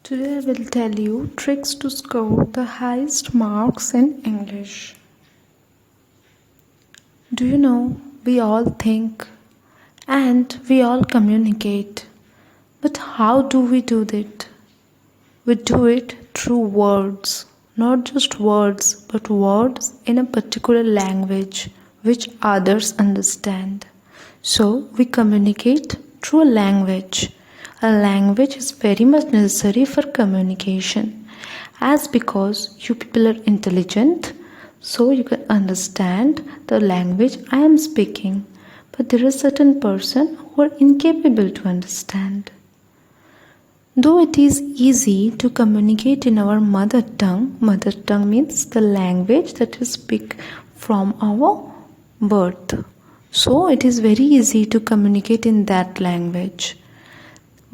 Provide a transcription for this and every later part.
Today I will tell you tricks to score the highest marks in English. Do you know, we all think and we all communicate. But how do we do that? We do it through words. Not just words, but words in a particular language which others understand. So we communicate through a language. A language is very much necessary for communication. As because you people are intelligent, so you can understand the language I am speaking. But there are certain person who are incapable to understand. Though it is easy to communicate in our mother tongue means the language that we speak from our birth. So it is very easy to communicate in that language.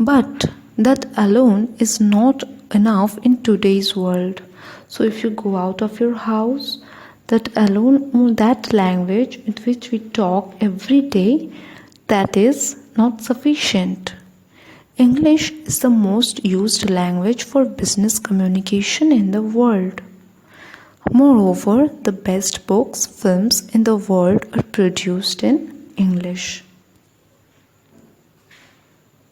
But that alone is not enough in today's world. So if you go out of your house, that language in which we talk every day, that is not sufficient. English is the most used language for business communication in the world. Moreover, the best books, films in the world are produced in English.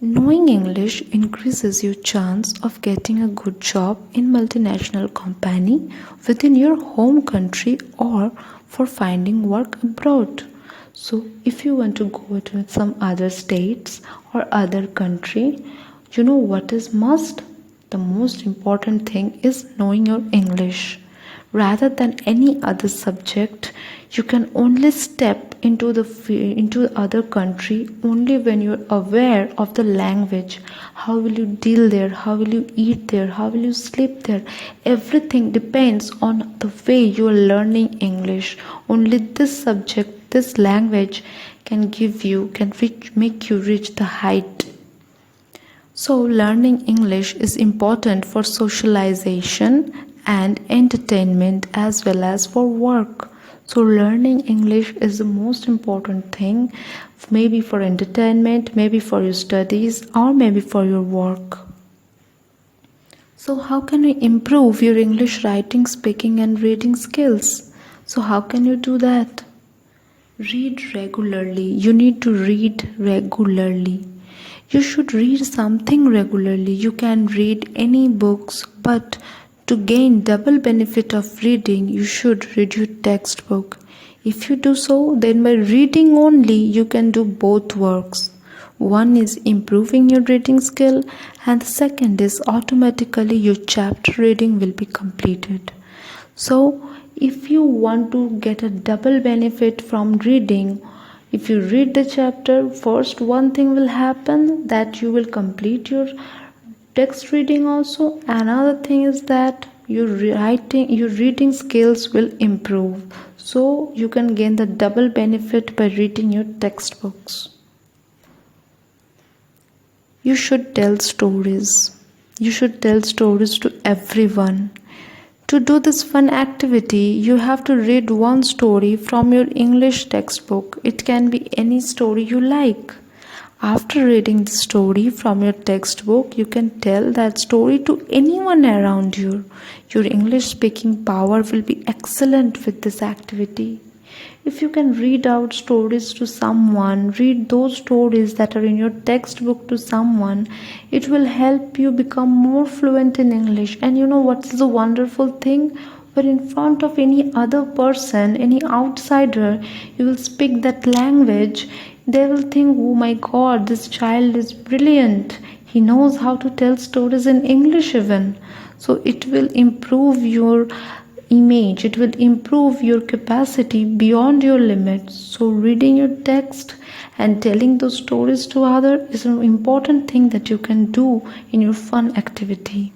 Knowing English increases your chance of getting a good job in multinational company within your home country or for finding work abroad. So if you want to go to some other states or other country, you know what is must? The most important thing is knowing your English. Rather than any other subject, you can only step into other country only when you're aware of the language. How will you deal there? How will you eat there? How will you sleep there? Everything depends on the way you are learning English. Only this subject, this language can make you reach the height. So learning English is important for socialization and entertainment as well as for work. So learning English is the most important thing, maybe for entertainment, maybe for your studies, or maybe for your work. So how can you improve your English writing, speaking and reading skills? So how can you do that? Read regularly. You need to read regularly. You should read something regularly. You can read any books, but to gain double benefit of reading, you should read your textbook. If you do so, then by reading only, you can do both works. One is improving your reading skill, and the second is automatically your chapter reading will be completed. So, if you want to get a double benefit from reading, if you read the chapter, first one thing will happen that you will complete your text reading also. Another thing is that your reading skills will improve. So you can gain the double benefit by reading your textbooks. You should tell stories. You should tell stories to everyone. To do this fun activity, you have to read one story from your English textbook. It can be any story you like. After reading the story from your textbook, you can tell that story to anyone around you. Your English speaking power will be excellent with this activity. If you can read out stories to someone, read those stories that are in your textbook to someone, it will help you become more fluent in English. And you know what's the wonderful thing? But in front of any other person, any outsider, you will speak that language, they will think, oh my God, this child is brilliant. He knows how to tell stories in English even. So it will improve your image, it will improve your capacity beyond your limits. So reading your text and telling those stories to others is an important thing that you can do in your fun activity.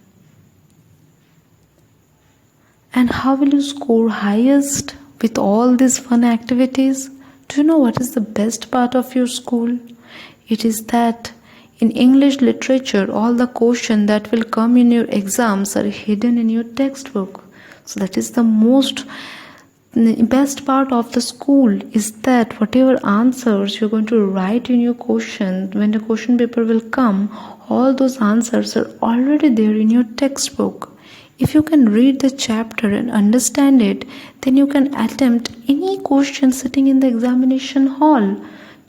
And how will you score highest with all these fun activities? Do you know what is the best part of your school? It is that in English literature, all the questions that will come in your exams are hidden in your textbook. So that is the best part of the school, is that whatever answers you're going to write in your question, when the question paper will come, all those answers are already there in your textbook. If you can read the chapter and understand it, then you can attempt any question sitting in the examination hall.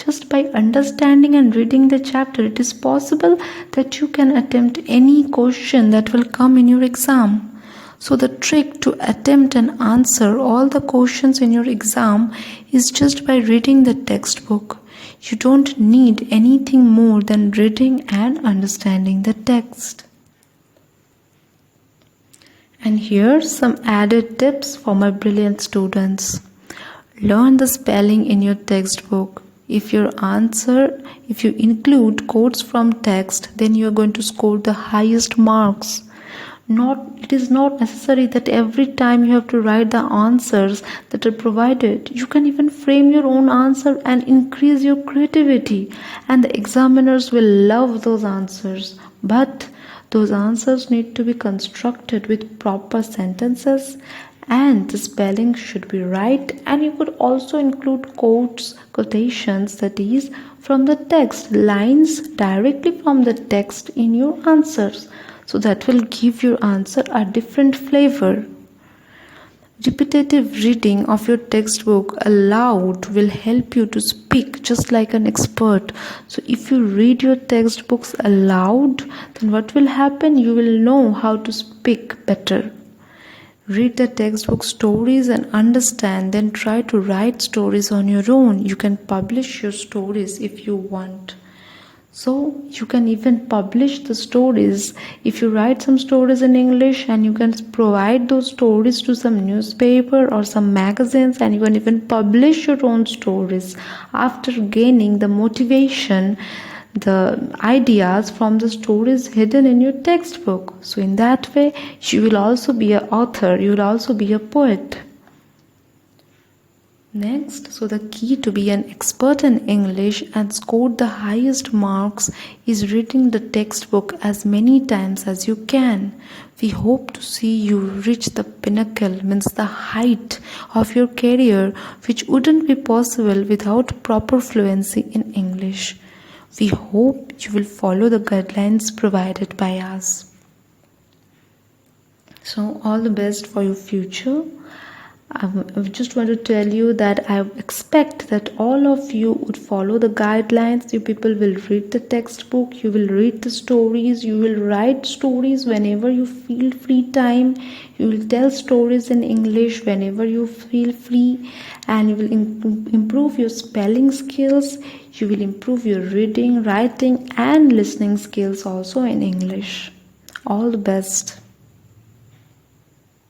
Just by understanding and reading the chapter, it is possible that you can attempt any question that will come in your exam. So the trick to attempt and answer all the questions in your exam is just by reading the textbook. You don't need anything more than reading and understanding the text. And here's some added tips for my brilliant students. Learn the spelling in your textbook. If you include quotes from text, then you are going to score the highest marks. It is not necessary that every time you have to write the answers that are provided. You can even frame your own answer and increase your creativity, and the examiners will love those answers. But those answers need to be constructed with proper sentences, and the spelling should be right, and you could also include quotations, that is, from the text, lines directly from the text in your answers. So that will give your answer a different flavor. Repetitive reading of your textbook aloud will help you to speak just like an expert. So if you read your textbooks aloud, then what will happen? You will know how to speak better. Read the textbook stories and understand, then try to write stories on your own. You can publish your stories if you want. So you can even publish the stories. If you write some stories in English, and you can provide those stories to some newspaper or some magazines, and you can even publish your own stories after gaining the motivation, the ideas from the stories hidden in your textbook. So in that way, you will also be an author, you will also be a poet. Next, so the key to be an expert in English and score the highest marks is reading the textbook as many times as you can. We hope to see you reach the pinnacle, means the height of your career, which wouldn't be possible without proper fluency in English. We hope you will follow the guidelines provided by us. So all the best for your future. I just want to tell you that I expect that all of you would follow the guidelines. You people will read the textbook, you will read the stories, you will write stories whenever you feel free time, you will tell stories in English whenever you feel free, and you will improve your spelling skills, you will improve your reading, writing and listening skills also in English. All the best.